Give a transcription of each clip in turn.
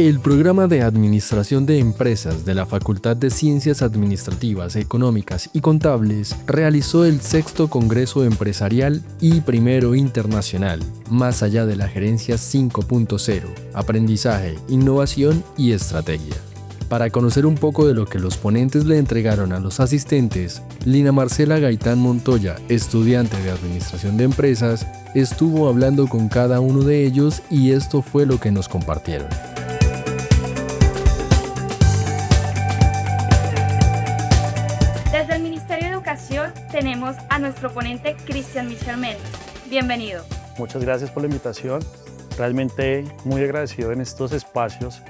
El programa de Administración de Empresas de la Facultad de Ciencias Administrativas, Económicas y Contables realizó el 6º Congreso Empresarial y primero internacional, más allá de la gerencia 5.0, aprendizaje, innovación y estrategia. Para conocer un poco de lo que los ponentes le entregaron a los asistentes, Lina Marcela Gaitán Montoya, estudiante de Administración de Empresas, estuvo hablando con cada uno de ellos y esto fue lo que nos compartieron. Desde el Ministerio de Educación tenemos a nuestro ponente Cristian Michel Méndez. Bienvenido. Muchas gracias por la invitación. Realmente muy agradecido en estos espacios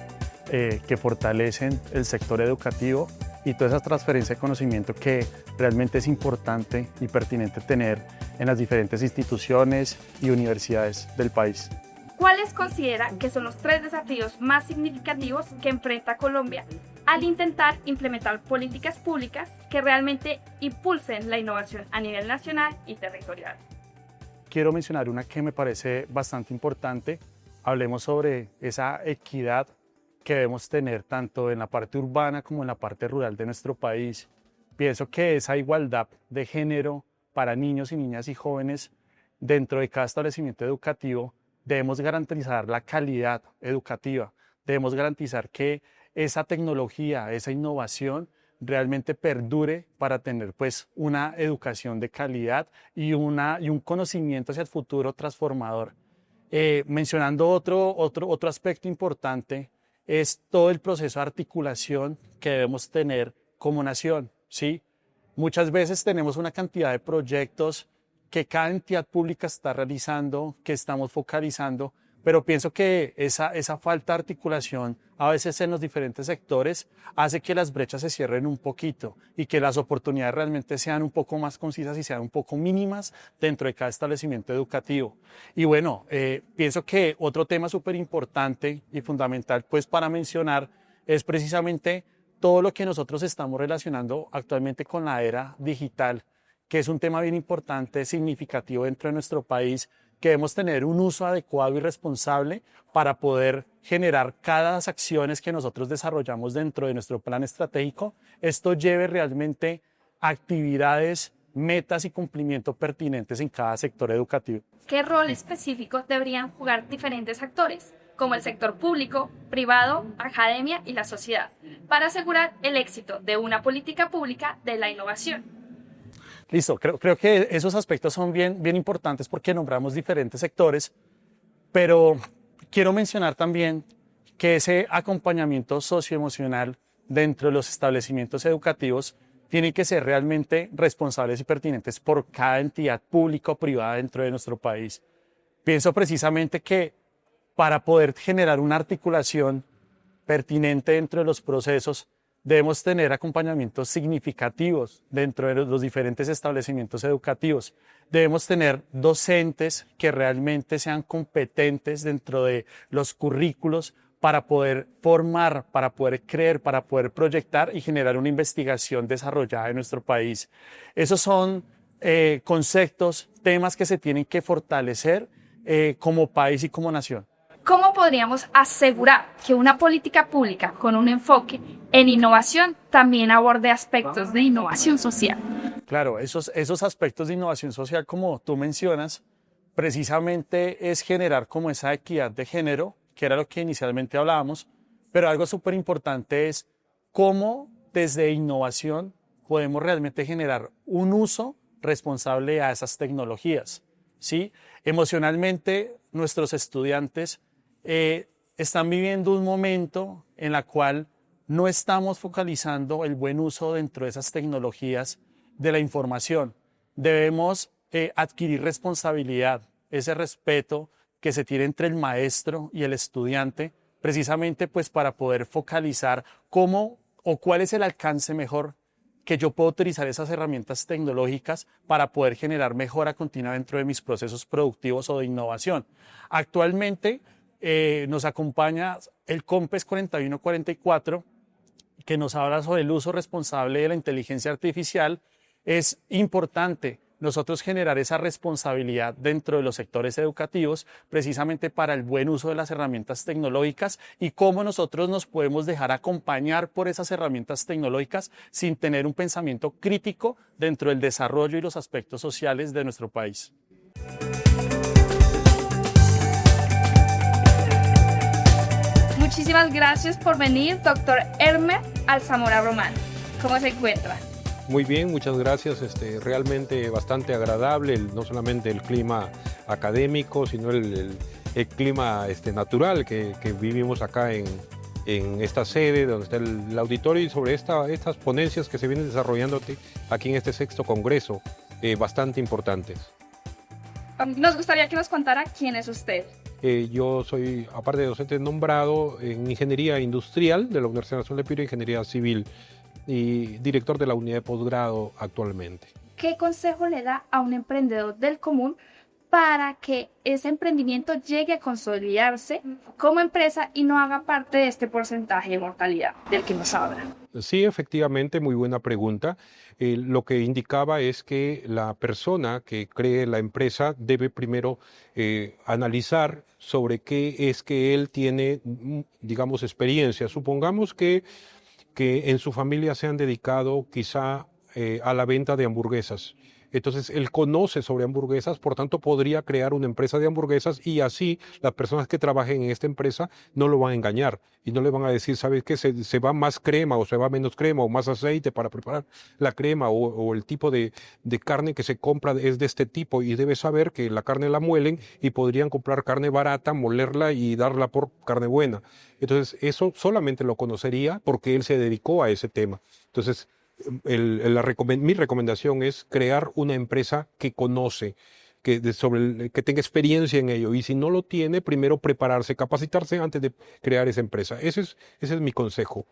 que fortalecen el sector educativo y toda esa transferencia de conocimiento que realmente es importante y pertinente tener en las diferentes instituciones y universidades del país. ¿Cuáles considera que son los 3 desafíos más significativos que enfrenta Colombia al intentar implementar políticas públicas que realmente impulsen la innovación a nivel nacional y territorial? Quiero mencionar una que me parece bastante importante. Hablemos sobre esa equidad que debemos tener tanto en la parte urbana como en la parte rural de nuestro país. Pienso que esa igualdad de género para niños y niñas y jóvenes dentro de cada establecimiento educativo debemos garantizar la calidad educativa, debemos garantizar que esa tecnología, esa innovación realmente perdure para tener pues una educación de calidad y un conocimiento hacia el futuro transformador. Mencionando otro aspecto importante es todo el proceso de articulación que debemos tener como nación, ¿sí? Muchas veces tenemos una cantidad de proyectos que cada entidad pública está realizando, que estamos focalizando, pero pienso que esa falta de articulación a veces en los diferentes sectores hace que las brechas se cierren un poquito y que las oportunidades realmente sean un poco más concisas y sean un poco mínimas dentro de cada establecimiento educativo. Y bueno, pienso que otro tema súper importante y fundamental pues para mencionar es precisamente todo lo que nosotros estamos relacionando actualmente con la era digital, que es un tema bien importante, significativo dentro de nuestro país, que debemos tener un uso adecuado y responsable para poder generar cada acciones que nosotros desarrollamos dentro de nuestro plan estratégico. Esto lleve realmente actividades, metas y cumplimiento pertinentes en cada sector educativo. ¿Qué rol específico deberían jugar diferentes actores, como el sector público, privado, academia y la sociedad, para asegurar el éxito de una política pública de la innovación? Listo, creo que esos aspectos son bien importantes porque nombramos diferentes sectores, pero quiero mencionar también que ese acompañamiento socioemocional dentro de los establecimientos educativos tiene que ser realmente responsables y pertinentes por cada entidad pública o privada dentro de nuestro país. Pienso precisamente que para poder generar una articulación pertinente dentro de los procesos, debemos tener acompañamientos significativos dentro de los diferentes establecimientos educativos. Debemos tener docentes que realmente sean competentes dentro de los currículos para poder formar, para poder creer, para poder proyectar y generar una investigación desarrollada en nuestro país. Esos son conceptos, temas que se tienen que fortalecer como país y como nación. ¿Cómo podríamos asegurar que una política pública con un enfoque en innovación también aborde aspectos de innovación social? Claro, esos aspectos de innovación social, como tú mencionas, precisamente es generar como esa equidad de género, que era lo que inicialmente hablábamos, pero algo súper importante es cómo desde innovación podemos realmente generar un uso responsable a esas tecnologías, ¿sí? Emocionalmente, nuestros estudiantes están viviendo un momento en el cual no estamos focalizando el buen uso dentro de esas tecnologías de la información. Debemos adquirir responsabilidad, ese respeto que se tiene entre el maestro y el estudiante, precisamente pues para poder focalizar cómo o cuál es el alcance mejor que yo puedo utilizar esas herramientas tecnológicas para poder generar mejora continua dentro de mis procesos productivos o de innovación. Actualmente nos acompaña el COMPES 4144, que nos habla sobre el uso responsable de la inteligencia artificial. Es importante nosotros generar esa responsabilidad dentro de los sectores educativos precisamente para el buen uso de las herramientas tecnológicas y cómo nosotros nos podemos dejar acompañar por esas herramientas tecnológicas sin tener un pensamiento crítico dentro del desarrollo y los aspectos sociales de nuestro país. Muchísimas gracias por venir, doctor Hermer Alzamora Román. ¿Cómo se encuentra? Muy bien, muchas gracias. Realmente bastante agradable, no solamente el clima académico, sino el clima natural que vivimos acá en esta sede, donde está el auditorio, y sobre estas ponencias que se vienen desarrollando aquí en este 6º Congreso, bastante importantes. Nos gustaría que nos contara quién es usted. Yo soy, aparte de docente, nombrado en Ingeniería Industrial de la Universidad Nacional de Piura, Ingeniería Civil, y director de la unidad de posgrado actualmente. ¿Qué consejo le da a un emprendedor del común para que ese emprendimiento llegue a consolidarse como empresa y no haga parte de este porcentaje de mortalidad del que nos habla? Sí, efectivamente, muy buena pregunta. Lo que indicaba es que la persona que cree la empresa debe primero analizar sobre qué es que él tiene, digamos, experiencia. Supongamos que en su familia se han dedicado quizá a la venta de hamburguesas. Entonces, él conoce sobre hamburguesas, por tanto, podría crear una empresa de hamburguesas y así las personas que trabajen en esta empresa no lo van a engañar y no le van a decir, ¿sabes qué? Se va más crema o se va menos crema o más aceite para preparar la crema o el tipo de carne que se compra es de este tipo y debe saber que la carne la muelen y podrían comprar carne barata, molerla y darla por carne buena. Entonces, eso solamente lo conocería porque él se dedicó a ese tema. Entonces, mi recomendación es crear una empresa que conoce, que tenga experiencia en ello. Y si no lo tiene, primero prepararse, capacitarse antes de crear esa empresa. Ese es mi consejo,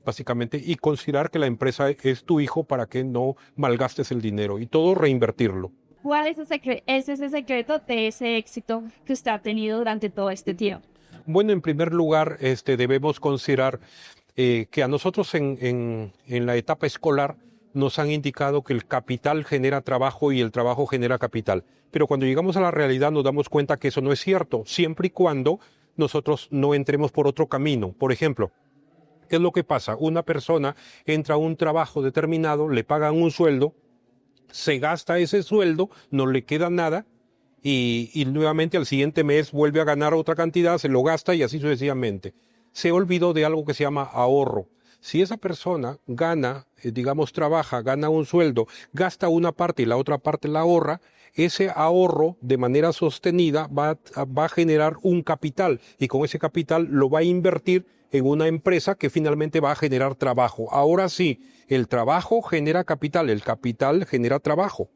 básicamente. Y considerar que la empresa es tu hijo para que no malgastes el dinero y todo reinvertirlo. ¿Cuál es ese secreto de ese éxito que usted ha tenido durante todo este tiempo? Bueno, en primer lugar, debemos considerar que a nosotros en la etapa escolar nos han indicado que el capital genera trabajo y el trabajo genera capital. Pero cuando llegamos a la realidad nos damos cuenta que eso no es cierto, siempre y cuando nosotros no entremos por otro camino. Por ejemplo, ¿qué es lo que pasa? Una persona entra a un trabajo determinado, le pagan un sueldo, se gasta ese sueldo, no le queda nada y nuevamente al siguiente mes vuelve a ganar otra cantidad, se lo gasta y así sucesivamente. Se olvidó de algo que se llama ahorro. Si esa persona gana, trabaja, gana un sueldo, gasta una parte y la otra parte la ahorra, ese ahorro de manera sostenida va a generar un capital y con ese capital lo va a invertir en una empresa que finalmente va a generar trabajo. Ahora sí, el trabajo genera capital, el capital genera trabajo.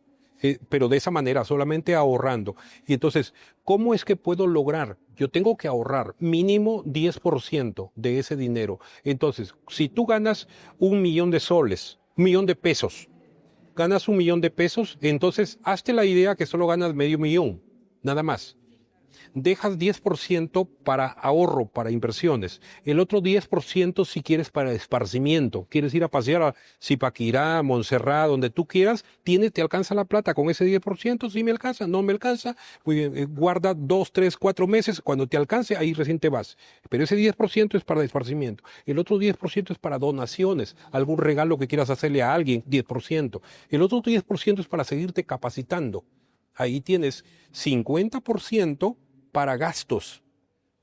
Pero de esa manera, solamente ahorrando. Y entonces, ¿cómo es que puedo lograr? Yo tengo que ahorrar mínimo 10% de ese dinero. Entonces, si tú ganas 1.000.000 de soles, 1.000.000 de pesos, ganas 1.000.000 de pesos, entonces hazte la idea que solo ganas medio millón, nada más. Dejas 10% para ahorro, para inversiones. El otro 10% si quieres para esparcimiento. Quieres ir a pasear a Zipaquirá, Montserrat, donde tú quieras, te alcanza la plata con ese 10%. Si me alcanza, no me alcanza, muy bien, guarda 2, 3, 4 meses. Cuando te alcance, ahí recién te vas. Pero ese 10% es para esparcimiento. El otro 10% es para donaciones, algún regalo que quieras hacerle a alguien, 10%. El otro 10% es para seguirte capacitando. Ahí tienes 50% para gastos,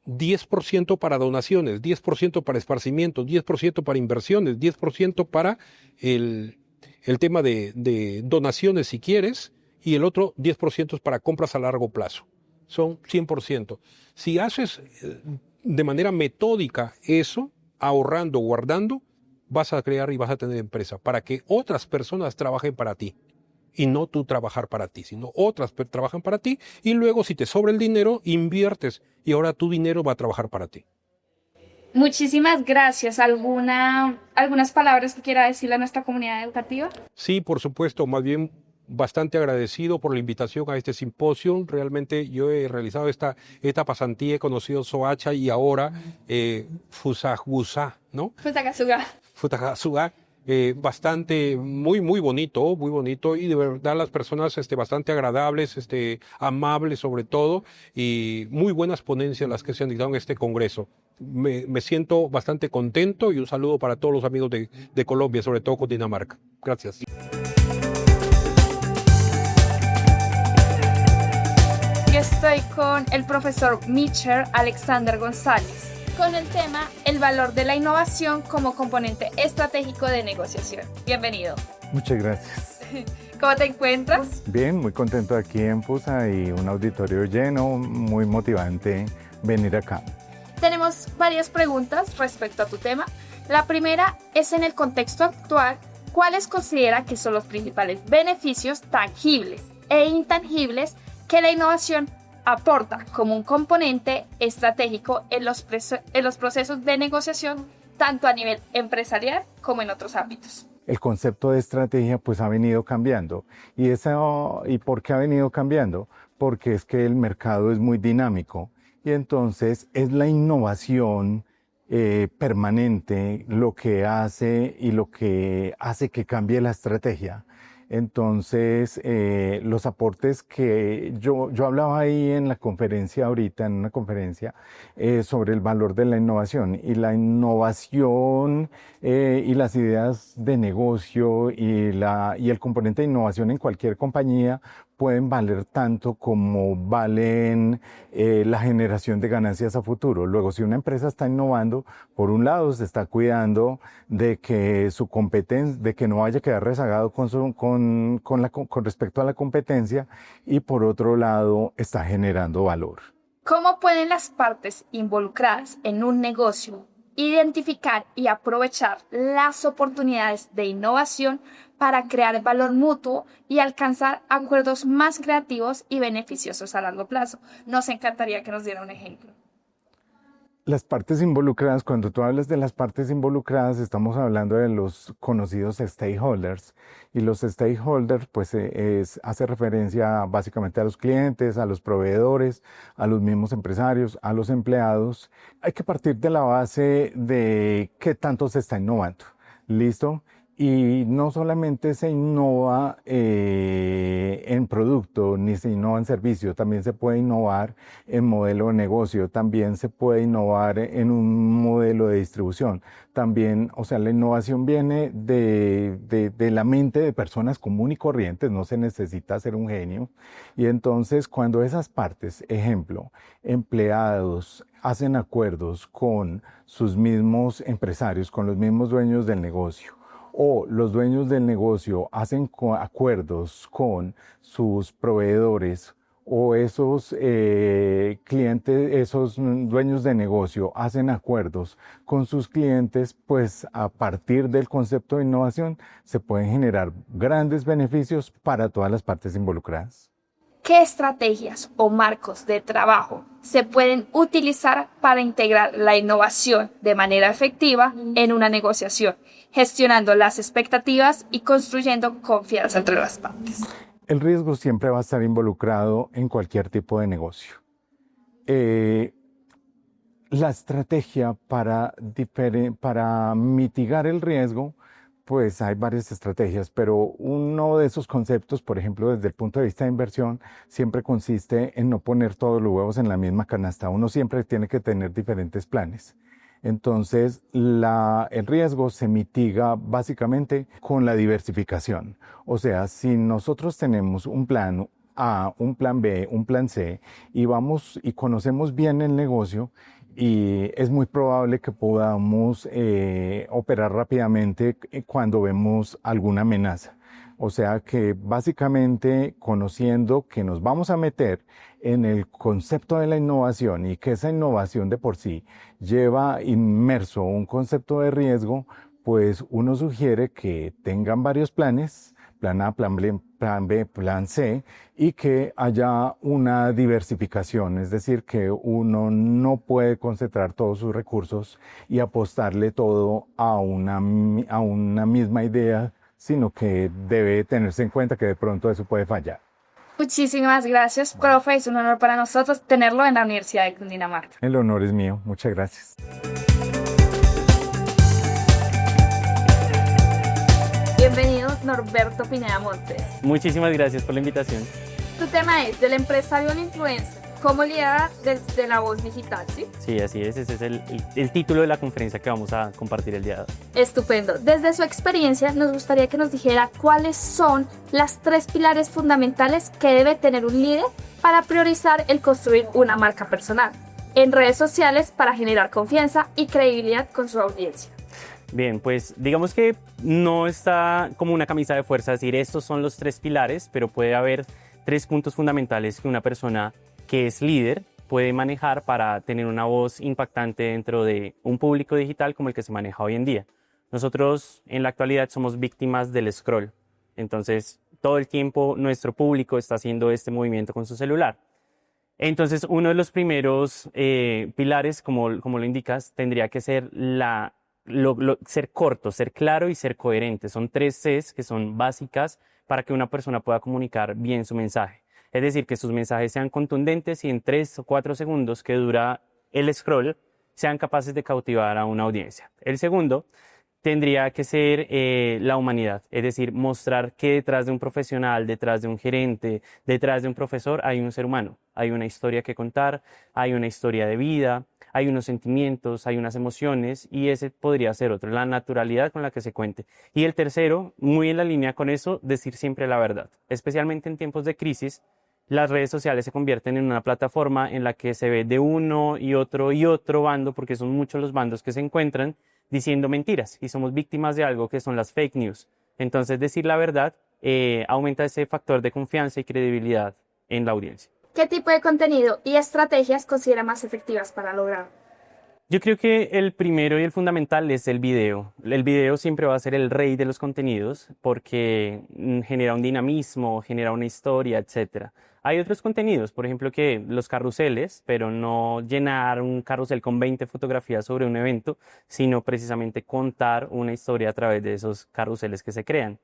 10% para donaciones, 10% para esparcimiento, 10% para inversiones, 10% para el tema de donaciones si quieres, y el otro 10% es para compras a largo plazo. Son 100%. Si haces de manera metódica eso, ahorrando, guardando, vas a crear y vas a tener empresa para que otras personas trabajen para ti. Y no tú trabajar para ti, sino otras trabajan para ti y luego si te sobra el dinero, inviertes y ahora tu dinero va a trabajar para ti. Muchísimas gracias. ¿Algunas palabras que quiera decirle a nuestra comunidad educativa? Sí, por supuesto, más bien bastante agradecido por la invitación a este simposio. Realmente yo he realizado esta pasantía, he conocido Soacha y ahora Fusagasugá, ¿no? Fusagasugá. Fusagasugá. bastante, muy bonito y de verdad las personas bastante agradables, amables sobre todo y muy buenas ponencias las que se han dictado en este congreso. Me siento bastante contento y un saludo para todos los amigos de Colombia, sobre todo con Dinamarca. Gracias. Yo estoy con el profesor Michel Alexander González con el tema el valor de la innovación como componente estratégico de negociación. Bienvenido. Muchas gracias. ¿Cómo te encuentras? Bien, muy contento aquí en Pusa y un auditorio lleno, muy motivante venir acá. Tenemos varias preguntas respecto a tu tema. La primera es en el contexto actual, ¿cuáles considera que son los principales beneficios tangibles e intangibles que la innovación aporta como un componente estratégico en los procesos de negociación, tanto a nivel empresarial como en otros ámbitos? El concepto de estrategia pues ha venido cambiando. ¿Y por qué ha venido cambiando? Porque es que el mercado es muy dinámico y entonces es la innovación permanente lo que hace que cambie la estrategia. Entonces, los aportes que yo hablaba ahí en la conferencia ahorita, en una conferencia, sobre el valor de la innovación. Y la innovación y las ideas de negocio y el componente de innovación en cualquier compañía pueden valer tanto como valen la generación de ganancias a futuro. Luego, si una empresa está innovando, por un lado se está cuidando de que su competencia, de que no vaya a quedar rezagado con respecto a la competencia, y por otro lado está generando valor. ¿Cómo pueden las partes involucradas en un negocio identificar y aprovechar las oportunidades de innovación para crear valor mutuo y alcanzar acuerdos más creativos y beneficiosos a largo plazo? Nos encantaría que nos diera un ejemplo. Las partes involucradas, cuando tú hablas de las partes involucradas, estamos hablando de los conocidos stakeholders. Y los stakeholders, pues, hace referencia básicamente a los clientes, a los proveedores, a los mismos empresarios, a los empleados. Hay que partir de la base de qué tanto se está innovando. ¿Listo? Y no solamente se innova en producto, ni se innova en servicio, también se puede innovar en modelo de negocio, también se puede innovar en un modelo de distribución. También, o sea, la innovación viene de la mente de personas comunes y corrientes, no se necesita ser un genio. Y entonces, cuando esas partes, ejemplo, empleados, hacen acuerdos con sus mismos empresarios, con los mismos dueños del negocio, o los dueños del negocio hacen acuerdos con sus proveedores, o esos clientes, esos dueños de negocio hacen acuerdos con sus clientes, pues a partir del concepto de innovación se pueden generar grandes beneficios para todas las partes involucradas. ¿Qué estrategias o marcos de trabajo se pueden utilizar para integrar la innovación de manera efectiva en una negociación, gestionando las expectativas y construyendo confianza entre las partes? El riesgo siempre va a estar involucrado en cualquier tipo de negocio. La estrategia para mitigar el riesgo, pues hay varias estrategias, pero uno de esos conceptos, por ejemplo, desde el punto de vista de inversión, siempre consiste en no poner todos los huevos en la misma canasta. Uno siempre tiene que tener diferentes planes. Entonces, el riesgo se mitiga básicamente con la diversificación. O sea, si nosotros tenemos un plan A, un plan B, un plan C, y vamos y conocemos bien el negocio, y es muy probable que podamos operar rápidamente cuando vemos alguna amenaza. O sea que básicamente, conociendo que nos vamos a meter en el concepto de la innovación y que esa innovación de por sí lleva inmerso un concepto de riesgo, pues uno sugiere que tengan varios planes, plan A, plan B, plan C, y que haya una diversificación, es decir, que uno no puede concentrar todos sus recursos y apostarle todo a una misma idea, sino que debe tenerse en cuenta que de pronto eso puede fallar. Muchísimas gracias, profe. Es un honor para nosotros tenerlo en la Universidad de Cundinamarca. El honor es mío. Muchas gracias. Norberto Pineda Montes. Muchísimas gracias por la invitación. Tu tema es del empresario al influencer, cómo liderar desde la voz digital, ¿sí? Sí, así es. Ese es el título de la conferencia que vamos a compartir el día de hoy. Estupendo. Desde su experiencia, nos gustaría que nos dijera cuáles son las 3 pilares fundamentales que debe tener un líder para priorizar el construir una marca personal en redes sociales para generar confianza y credibilidad con su audiencia. Bien, pues digamos que no está como una camisa de fuerza decir estos son los 3 pilares, pero puede haber 3 puntos fundamentales que una persona que es líder puede manejar para tener una voz impactante dentro de un público digital como el que se maneja hoy en día. Nosotros en la actualidad somos víctimas del scroll, entonces todo el tiempo nuestro público está haciendo este movimiento con su celular. Entonces uno de los primeros pilares, como lo indicas, tendría que ser ser corto, ser claro y ser coherente. Son 3 Cs que son básicas para que una persona pueda comunicar bien su mensaje. Es decir, que sus mensajes sean contundentes y en 3 o 4 segundos que dura el scroll sean capaces de cautivar a una audiencia. El segundo tendría que ser la humanidad, es decir, mostrar que detrás de un profesional, detrás de un gerente, detrás de un profesor hay un ser humano, hay una historia que contar, hay una historia de vida, hay unos sentimientos, hay unas emociones y ese podría ser otro, la naturalidad con la que se cuente. Y el tercero, muy en la línea con eso, decir siempre la verdad, especialmente en tiempos de crisis. Las redes sociales se convierten en una plataforma en la que se ve de uno y otro bando, porque son muchos los bandos que se encuentran diciendo mentiras y somos víctimas de algo que son las fake news. Entonces decir la verdad aumenta ese factor de confianza y credibilidad en la audiencia. ¿Qué tipo de contenido y estrategias considera más efectivas para lograrlo? Yo creo que el primero y el fundamental es el video. El video siempre va a ser el rey de los contenidos porque genera un dinamismo, genera una historia, etc. Hay otros contenidos, por ejemplo, que los carruseles, pero no llenar un carrusel con 20 fotografías sobre un evento, sino precisamente contar una historia a través de esos carruseles que se crean.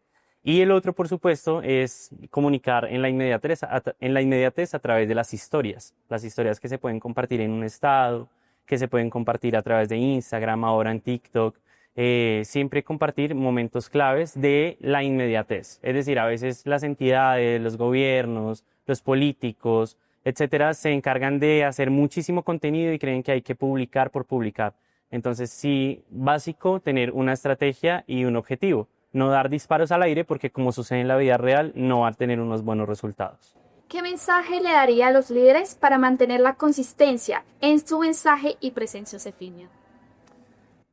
Y el otro, por supuesto, es comunicar en la inmediatez a través de las historias que se pueden compartir en un estado, que se pueden compartir a través de Instagram, ahora en TikTok, siempre compartir momentos claves de la inmediatez. Es decir, a veces las entidades, los gobiernos, los políticos, etcétera, se encargan de hacer muchísimo contenido y creen que hay que publicar por publicar. Entonces, sí, básico tener una estrategia y un objetivo. No dar disparos al aire porque, como sucede en la vida real, no va a tener unos buenos resultados. ¿Qué mensaje le daría a los líderes para mantener la consistencia en su mensaje y presencia Cefinia?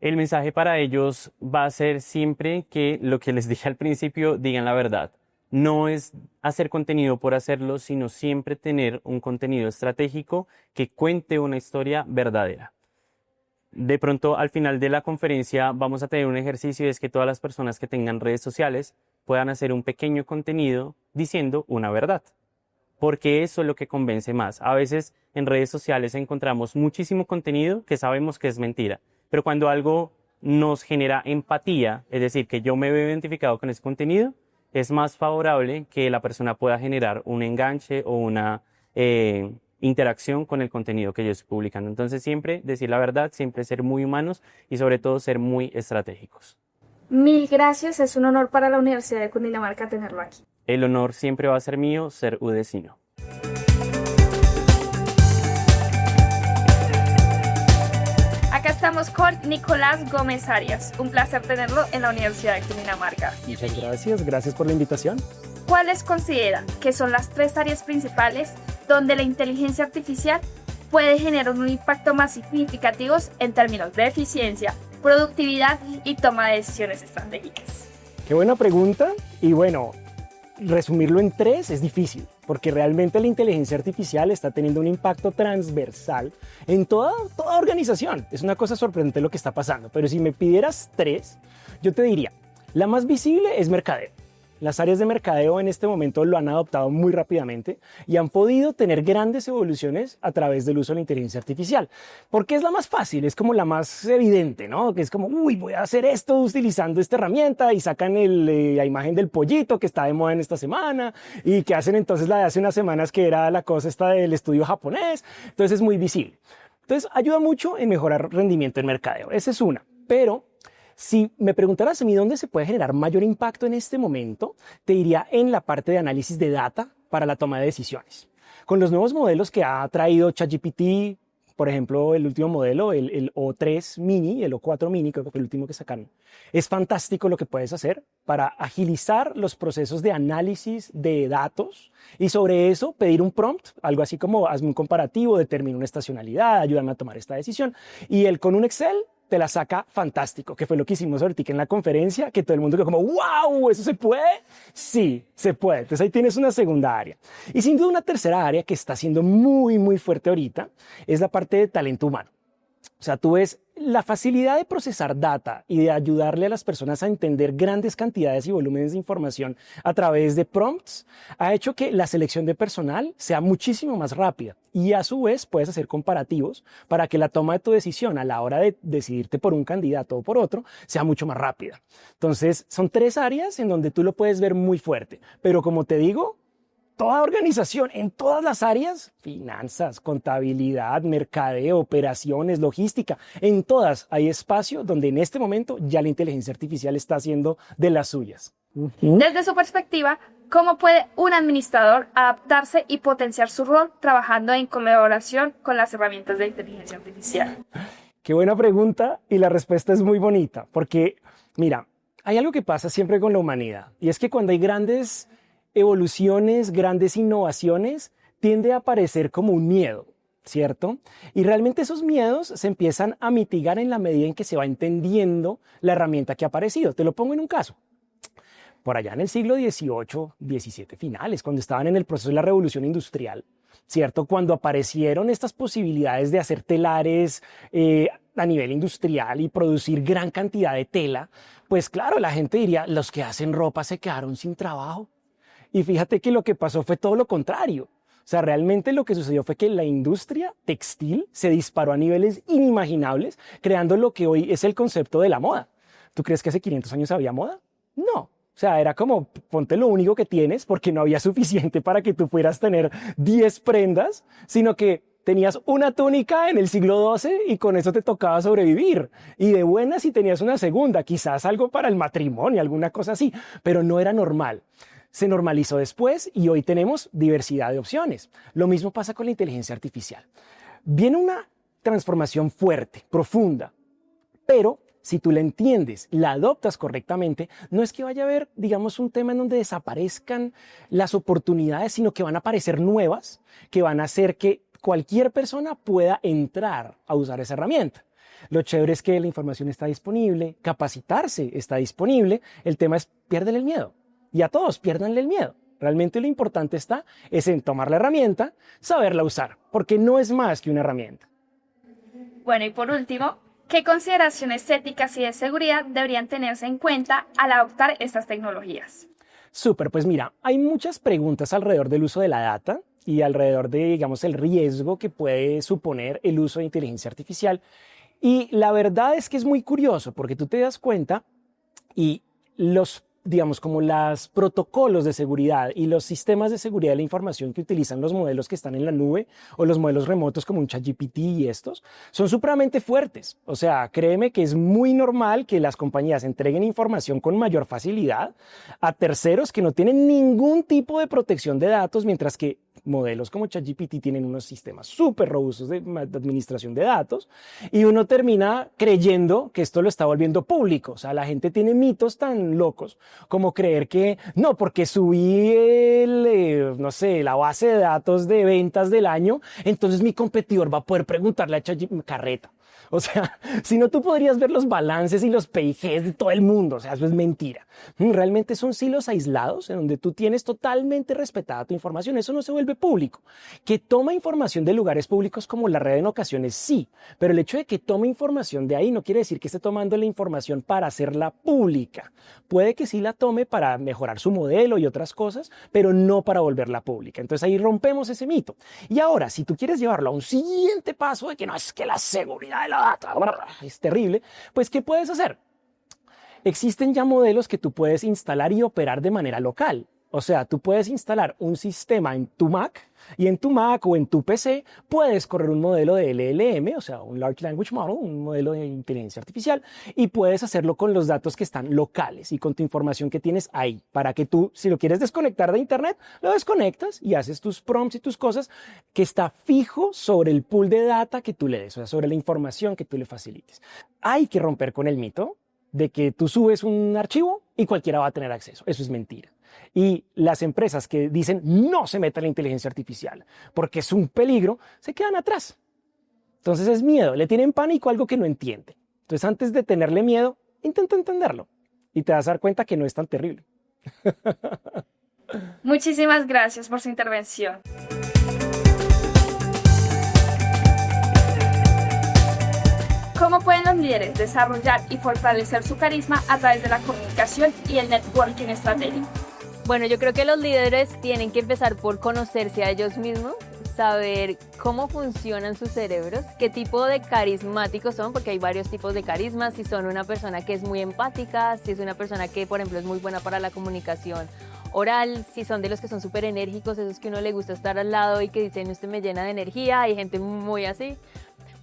El mensaje para ellos va a ser siempre que lo que les dije al principio, digan la verdad. No es hacer contenido por hacerlo, sino siempre tener un contenido estratégico que cuente una historia verdadera. De pronto, al final de la conferencia, vamos a tener un ejercicio y es que todas las personas que tengan redes sociales puedan hacer un pequeño contenido diciendo una verdad. Porque eso es lo que convence más. A veces en redes sociales encontramos muchísimo contenido que sabemos que es mentira, pero cuando algo nos genera empatía, es decir, que yo me veo identificado con ese contenido, es más favorable que la persona pueda generar un enganche o una interacción con el contenido que yo estoy publicando. Entonces siempre decir la verdad, siempre ser muy humanos y sobre todo ser muy estratégicos. Mil gracias, es un honor para la Universidad de Cundinamarca tenerlo aquí. El honor siempre va a ser mío ser udecino. Acá estamos con Nicolás Gómez Arias. Un placer tenerlo en la Universidad de Cundinamarca. Muchas gracias por la invitación. ¿Cuáles consideran que son las 3 áreas principales donde la inteligencia artificial puede generar un impacto más significativo en términos de eficiencia, productividad y toma de decisiones estratégicas? Qué buena pregunta y bueno, resumirlo en 3 es difícil porque realmente la inteligencia artificial está teniendo un impacto transversal en toda organización. Es una cosa sorprendente lo que está pasando, pero si me pidieras 3, yo te diría, la más visible es mercadeo. Las áreas de mercadeo en este momento lo han adoptado muy rápidamente y han podido tener grandes evoluciones a través del uso de la inteligencia artificial. Porque es la más fácil, es como la más evidente, ¿no? Que es como, voy a hacer esto utilizando esta herramienta y sacan la imagen del pollito que está de moda en esta semana y que hacen entonces la de hace unas semanas que era la cosa esta del estudio japonés. Entonces es muy visible. Entonces ayuda mucho en mejorar rendimiento en mercadeo. Esa es una. Pero Si me preguntaras a mí dónde se puede generar mayor impacto en este momento, te diría en la parte de análisis de data para la toma de decisiones. Con los nuevos modelos que ha traído ChatGPT, por ejemplo, el último modelo, el O3 Mini, el O4 Mini, creo que fue el último que sacaron, es fantástico lo que puedes hacer para agilizar los procesos de análisis de datos y sobre eso pedir un prompt, algo así como hazme un comparativo, determina una estacionalidad, ayúdame a tomar esta decisión. Y él con un Excel te la saca fantástico, que fue lo que hicimos ahorita en la conferencia, que todo el mundo quedó como, wow, ¿eso se puede? Sí, se puede. Entonces ahí tienes una segunda área. Y sin duda una tercera área que está siendo muy, muy fuerte ahorita es la parte de talento humano. O sea, tú ves la facilidad de procesar data y de ayudarle a las personas a entender grandes cantidades y volúmenes de información a través de prompts ha hecho que la selección de personal sea muchísimo más rápida y a su vez puedes hacer comparativos para que la toma de tu decisión a la hora de decidirte por un candidato o por otro sea mucho más rápida. Entonces, son 3 áreas en donde tú lo puedes ver muy fuerte, pero como te digo, toda organización, en todas las áreas, finanzas, contabilidad, mercadeo, operaciones, logística, en todas hay espacio donde en este momento ya la inteligencia artificial está haciendo de las suyas. Desde su perspectiva, ¿cómo puede un administrador adaptarse y potenciar su rol trabajando en colaboración con las herramientas de inteligencia artificial? Qué buena pregunta y la respuesta es muy bonita, porque mira, hay algo que pasa siempre con la humanidad y es que cuando hay grandes evoluciones, grandes innovaciones, tiende a aparecer como un miedo, ¿cierto? Y realmente esos miedos se empiezan a mitigar en la medida en que se va entendiendo la herramienta que ha aparecido. Te lo pongo en un caso. Por allá en el siglo XVIII, XVII finales, cuando estaban en el proceso de la revolución industrial, ¿cierto? Cuando aparecieron estas posibilidades de hacer telares a nivel industrial y producir gran cantidad de tela, pues claro, la gente diría, los que hacen ropa se quedaron sin trabajo. Y fíjate que lo que pasó fue todo lo contrario. O sea, realmente lo que sucedió fue que la industria textil se disparó a niveles inimaginables, creando lo que hoy es el concepto de la moda. ¿Tú crees que hace 500 años había moda? No. O sea, era como, ponte lo único que tienes, porque no había suficiente para que tú pudieras tener 10 prendas, sino que tenías una túnica en el siglo XII y con eso te tocaba sobrevivir. Y de buenas si tenías una segunda, quizás algo para el matrimonio, alguna cosa así, pero no era normal. Se normalizó después y hoy tenemos diversidad de opciones. Lo mismo pasa con la inteligencia artificial. Viene una transformación fuerte, profunda, pero si tú la entiendes, la adoptas correctamente, no es que vaya a haber, digamos, un tema en donde desaparezcan las oportunidades, sino que van a aparecer nuevas, que van a hacer que cualquier persona pueda entrar a usar esa herramienta. Lo chévere es que la información está disponible, capacitarse está disponible, el tema es piérdele el miedo. Y a todos, piérdanle el miedo. Realmente lo importante es en tomar la herramienta, saberla usar, porque no es más que una herramienta. Bueno, y por último, ¿qué consideraciones éticas y de seguridad deberían tenerse en cuenta al adoptar estas tecnologías? Súper, pues mira, hay muchas preguntas alrededor del uso de la data y alrededor de, digamos, el riesgo que puede suponer el uso de inteligencia artificial. Y la verdad es que es muy curioso, porque tú te das cuenta y digamos, como los protocolos de seguridad y los sistemas de seguridad de la información que utilizan los modelos que están en la nube o los modelos remotos como un ChatGPT y estos, son supremamente fuertes. O sea, créeme que es muy normal que las compañías entreguen información con mayor facilidad a terceros que no tienen ningún tipo de protección de datos, mientras que modelos como ChatGPT tienen unos sistemas súper robustos de administración de datos y uno termina creyendo que esto lo está volviendo público. O sea, la gente tiene mitos tan locos como creer que no, porque subí no sé, la base de datos de ventas del año, entonces mi competidor va a poder preguntarle a ChatGPT, carreta. O sea, si no, tú podrías ver los balances y los PIGs de todo el mundo. O sea, eso es mentira. Realmente son silos aislados en donde tú tienes totalmente respetada tu información. Eso no se vuelve público. Que toma información de lugares públicos como la red en ocasiones, sí. Pero el hecho de que tome información de ahí no quiere decir que esté tomando la información para hacerla pública. Puede que sí la tome para mejorar su modelo y otras cosas, pero no para volverla pública. Entonces ahí rompemos ese mito. Y ahora, si tú quieres llevarlo a un siguiente paso de que no es que la seguridad de la data es terrible, pues ¿qué puedes hacer? Existen ya modelos que tú puedes instalar y operar de manera local. O sea, tú puedes instalar un sistema en tu Mac y en tu Mac o en tu PC puedes correr un modelo de LLM, o sea, un Large Language Model, un modelo de inteligencia artificial, y puedes hacerlo con los datos que están locales y con tu información que tienes ahí, para que tú, si lo quieres desconectar de Internet, lo desconectas y haces tus prompts y tus cosas que está fijo sobre el pool de data que tú le des, o sea, sobre la información que tú le facilites. Hay que romper con el mito de que tú subes un archivo y cualquiera va a tener acceso. Eso es mentira. Y las empresas que dicen no se meta la inteligencia artificial porque es un peligro, se quedan atrás. Entonces es miedo, le tienen pánico a algo que no entiende. Entonces antes de tenerle miedo, intenta entenderlo y te vas a dar cuenta que no es tan terrible. Muchísimas gracias por su intervención. ¿Cómo pueden los líderes desarrollar y fortalecer su carisma a través de la comunicación y el networking estratégico? Bueno, yo creo que los líderes tienen que empezar por conocerse a ellos mismos, saber cómo funcionan sus cerebros, qué tipo de carismáticos son, porque hay varios tipos de carisma, si son una persona que es muy empática, si es una persona que, por ejemplo, es muy buena para la comunicación oral, si son de los que son súper enérgicos, esos que uno le gusta estar al lado y que dicen, usted me llena de energía, hay gente muy así.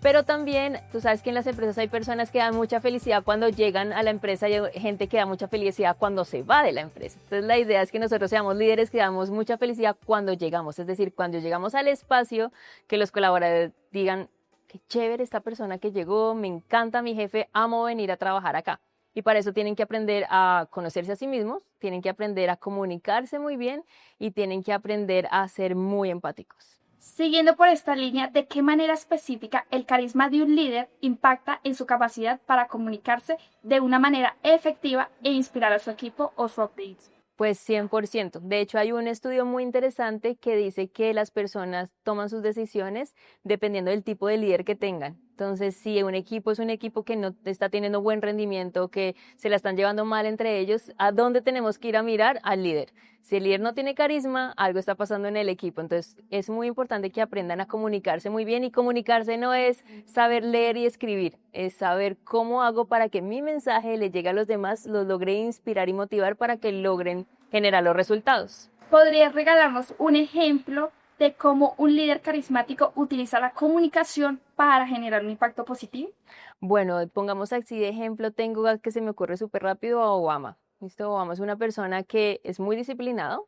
Pero también, tú sabes que en las empresas hay personas que dan mucha felicidad cuando llegan a la empresa y hay gente que da mucha felicidad cuando se va de la empresa. Entonces la idea es que nosotros seamos líderes que damos mucha felicidad cuando llegamos. Es decir, cuando llegamos al espacio, que los colaboradores digan, qué chévere esta persona que llegó, me encanta mi jefe, amo venir a trabajar acá. Y para eso tienen que aprender a conocerse a sí mismos, tienen que aprender a comunicarse muy bien y tienen que aprender a ser muy empáticos. Siguiendo por esta línea, ¿de qué manera específica el carisma de un líder impacta en su capacidad para comunicarse de una manera efectiva e inspirar a su equipo o su updates? Pues 100%. De hecho, hay un estudio muy interesante que dice que las personas toman sus decisiones dependiendo del tipo de líder que tengan. Entonces, si un equipo es un equipo que no está teniendo buen rendimiento, que se la están llevando mal entre ellos, ¿a dónde tenemos que ir a mirar? Al líder. Si el líder no tiene carisma, algo está pasando en el equipo. Entonces, es muy importante que aprendan a comunicarse muy bien. Y comunicarse no es saber leer y escribir, es saber cómo hago para que mi mensaje le llegue a los demás, los logre inspirar y motivar para que logren generar los resultados. ¿Podrías regalarnos un ejemplo de cómo un líder carismático utiliza la comunicación para generar un impacto positivo? Bueno, pongamos así de ejemplo, tengo que se me ocurre súper rápido a Obama. ¿Listo? Obama es una persona que es muy disciplinado,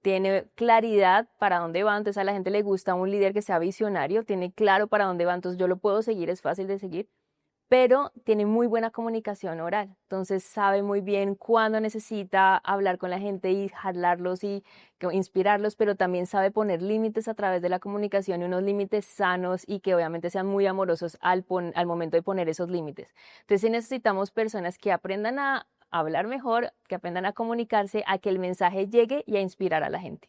tiene claridad para dónde va, entonces a la gente le gusta un líder que sea visionario, tiene claro para dónde va, entonces yo lo puedo seguir, es fácil de seguir, pero tiene muy buena comunicación oral, entonces sabe muy bien cuándo necesita hablar con la gente y jalarlos y inspirarlos, pero también sabe poner límites a través de la comunicación y unos límites sanos y que obviamente sean muy amorosos al momento de poner esos límites. Entonces sí necesitamos personas que aprendan a hablar mejor, que aprendan a comunicarse, a que el mensaje llegue y a inspirar a la gente.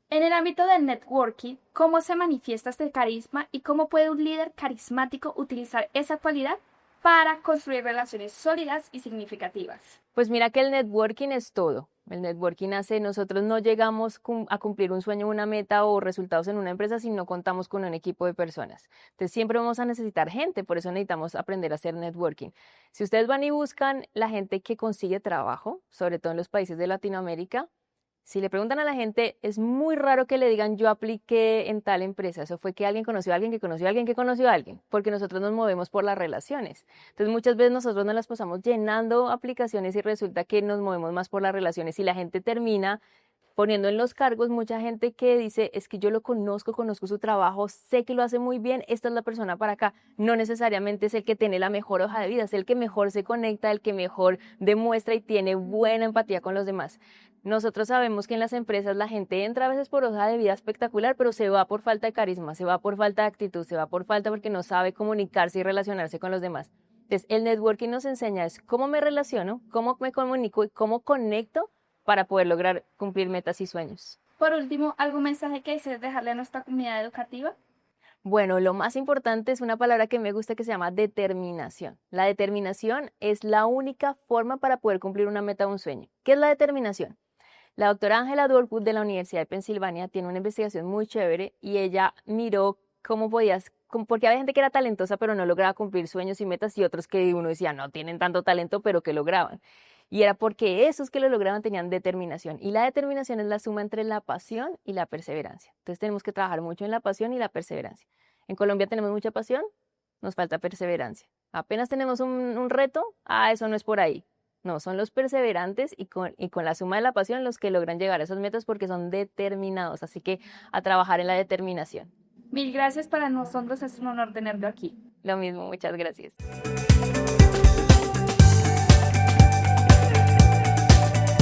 En el ámbito del networking, ¿cómo se manifiesta este carisma y cómo puede un líder carismático utilizar esa cualidad para construir relaciones sólidas y significativas? Pues mira que el networking es todo. El networking hace, nosotros no llegamos a cumplir un sueño, una meta o resultados en una empresa si no contamos con un equipo de personas. Entonces siempre vamos a necesitar gente, por eso necesitamos aprender a hacer networking. Si ustedes van y buscan la gente que consigue trabajo, sobre todo en los países de Latinoamérica, si le preguntan a la gente, es muy raro que le digan yo apliqué en tal empresa. Eso fue que alguien conoció a alguien que conoció a alguien que conoció a alguien, porque nosotros nos movemos por las relaciones. Entonces muchas veces nosotros nos las pasamos llenando aplicaciones y resulta que nos movemos más por las relaciones y la gente termina poniendo en los cargos mucha gente que dice, es que yo lo conozco su trabajo, sé que lo hace muy bien, esta es la persona para acá. No necesariamente es el que tiene la mejor hoja de vida, es el que mejor se conecta, el que mejor demuestra y tiene buena empatía con los demás. Nosotros sabemos que en las empresas la gente entra a veces por hoja de vida espectacular, pero se va por falta de carisma, se va por falta de actitud, se va por falta porque no sabe comunicarse y relacionarse con los demás. Entonces, el networking nos enseña es cómo me relaciono, cómo me comunico y cómo conecto para poder lograr cumplir metas y sueños. Por último, ¿algún mensaje que desees dejarle a nuestra comunidad educativa? Bueno, lo más importante es una palabra que me gusta que se llama determinación. La determinación es la única forma para poder cumplir una meta o un sueño. ¿Qué es la determinación? La doctora Angela Dorwood de la Universidad de Pensilvania tiene una investigación muy chévere y ella miró porque había gente que era talentosa pero no lograba cumplir sueños y metas y otros que uno decía no tienen tanto talento pero que lograban. Y era porque esos que lo lograban tenían determinación. Y la determinación es la suma entre la pasión y la perseverancia. Entonces tenemos que trabajar mucho en la pasión y la perseverancia. En Colombia tenemos mucha pasión, nos falta perseverancia. Apenas tenemos un reto, eso no es por ahí. No, son los perseverantes y con la suma de la pasión los que logran llegar a esos metas porque son determinados. Así que a trabajar en la determinación. Mil gracias, para nosotros es un honor tenerlo aquí. Lo mismo, muchas gracias.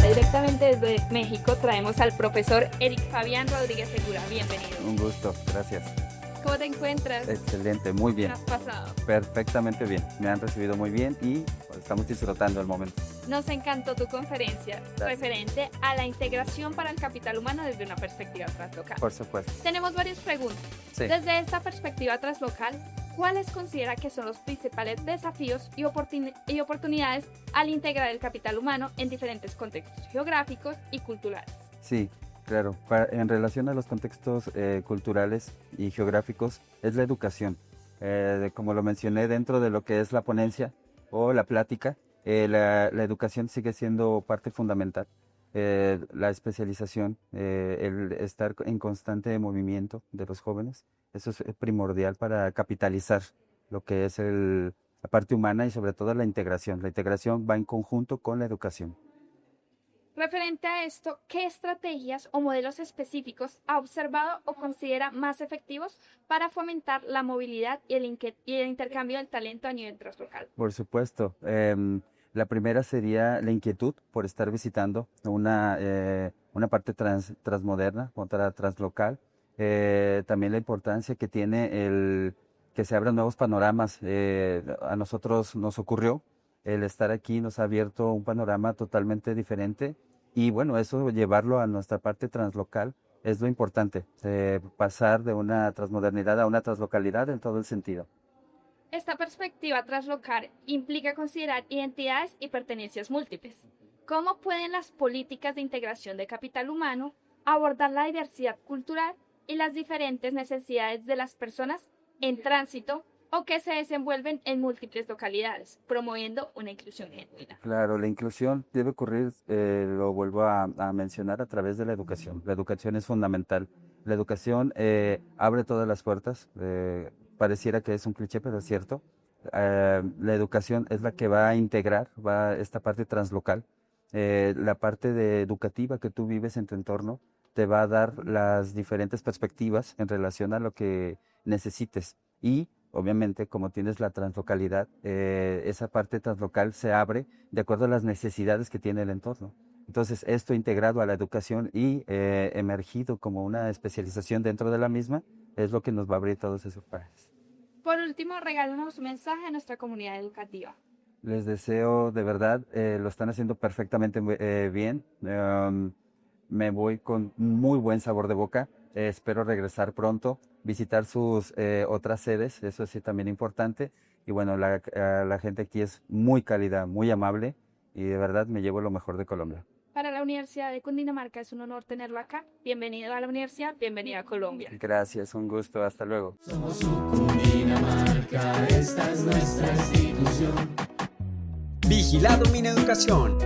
Directamente desde México traemos al profesor Eric Fabián Rodríguez Segura. Bienvenido. Un gusto, gracias. ¿Cómo te encuentras? Excelente, muy bien. ¿Qué has pasado? Perfectamente bien. Me han recibido muy bien y estamos disfrutando el momento. Nos encantó tu conferencia referente a la integración para el capital humano desde una perspectiva translocal. Por supuesto. Tenemos varias preguntas. Sí. Desde esta perspectiva translocal, ¿cuáles considera que son los principales desafíos y oportunidades al integrar el capital humano en diferentes contextos geográficos y culturales? Sí, claro. En relación a los contextos culturales y geográficos, es la educación. Como lo mencioné dentro de lo que es la ponencia o la plática, la educación sigue siendo parte fundamental. La especialización, el estar en constante movimiento de los jóvenes, eso es primordial para capitalizar lo que es la parte humana y sobre todo la integración. La integración va en conjunto con la educación. Referente a esto, ¿qué estrategias o modelos específicos ha observado o considera más efectivos para fomentar la movilidad y el intercambio del talento a nivel translocal? Por supuesto. La primera sería la inquietud por estar visitando una parte transmoderna, otra translocal. También la importancia que tiene el que se abran nuevos panoramas. A nosotros nos ocurrió, el estar aquí nos ha abierto un panorama totalmente diferente y bueno, eso llevarlo a nuestra parte translocal es lo importante, pasar de una transmodernidad a una translocalidad en todo el sentido. Esta perspectiva translocal implica considerar identidades y pertenencias múltiples. ¿Cómo pueden las políticas de integración de capital humano abordar la diversidad cultural y las diferentes necesidades de las personas en tránsito o que se desenvuelven en múltiples localidades, promoviendo una inclusión genuina? Claro, la inclusión debe ocurrir, lo vuelvo a mencionar, a través de la educación. La educación es fundamental. La educación abre todas las puertas. Pareciera que es un cliché, pero es cierto. La educación es la que va a integrar esta parte translocal. La parte educativa que tú vives en tu entorno te va a dar las diferentes perspectivas en relación a lo que necesites. Y obviamente, como tienes la translocalidad, esa parte translocal se abre de acuerdo a las necesidades que tiene el entorno. Entonces, esto integrado a la educación y emergido como una especialización dentro de la misma, es lo que nos va a abrir todos esos pares. Por último, regálanos un mensaje a nuestra comunidad educativa. Les deseo, de verdad, lo están haciendo perfectamente bien. Me voy con muy buen sabor de boca. Espero regresar pronto, visitar sus otras sedes, eso sí también importante. Y bueno, la gente aquí es muy cálida, muy amable y de verdad me llevo lo mejor de Colombia. Para la Universidad de Cundinamarca es un honor tenerlo acá. Bienvenido a la universidad, bienvenido a Colombia. Gracias, un gusto, hasta luego. Somos Cundinamarca, esta es nuestra institución. Vigilado Mineducación.